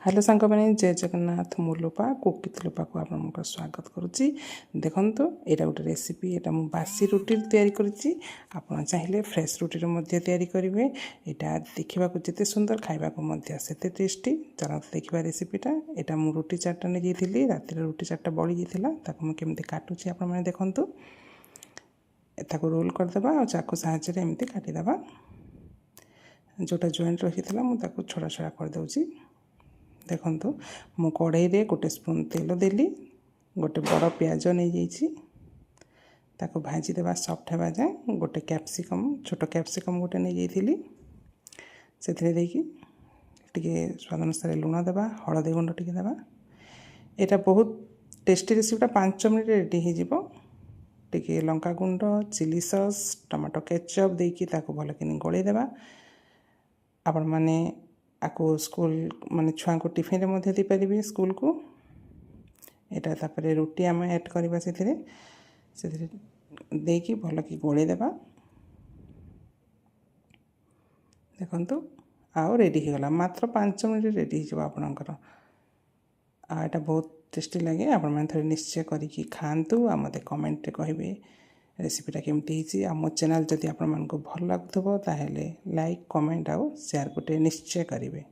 Hello सांग मैंने जय जगन्नाथ मु लोपा कुकित लोपा को आप स्वागत करुच्ची देखो यहाँ गोटे रेसिपी यहाँ मुझे बासी रुटी या चाहिए फ्रेश रुटी करेंगे यहाँ देखा जिते सुंदर खावाक से टेस्टी चलते देखा रेसिपीटा यहाँ मुझे रुटी चार्टा नहीं जाइए राति रुटी चार्टा बड़ी जाता मुझे काटुची आप देखूँ रोल करदे और चाकू साहाय्य एमती काटिदेबा जोटा जॉइंट रही था मुझे छड़ा छड़ा करदे देखु मु कढ़ई रे गोटे स्पून तेल देली गोटे बड़ प्याज नहीं जाइए भाजी देवा सफ्ट होगा जाए गोटे कैप्सिकम छोट कैप्सिकम गोटे नहीं जाइली से स्वाद अनुसार लुण देवा हलदी गुंड टी देवा यहाँ बहुत टेस्टी रेसिपीटा 5 मिनट रेडी हो लंका गुंड चिली सॉस टमाटो केचप देकी भल कि गोल देवा आपण मैंने आपको स्कूल माने छुआ को टिफिन रे दे पारे स्कूल को यहाँ तापर रुटी आम ऐड करवा से देकी भल कि गोल देवा देखु आउ रेडी हो गला मात्र 5 मिनट रेडी हो आपणकर आटा बहुत टेस्टी लगे आपण मैंने थोड़े निश्चय करी खातु आ मते कमेंट रे कहिबे रेसिपीटा केमती आ मो चैनल जदि आपण मानको भल लागुथबो ताहेले लाइक कमेंट आउ शेयर गोटे निश्चय करेंगे।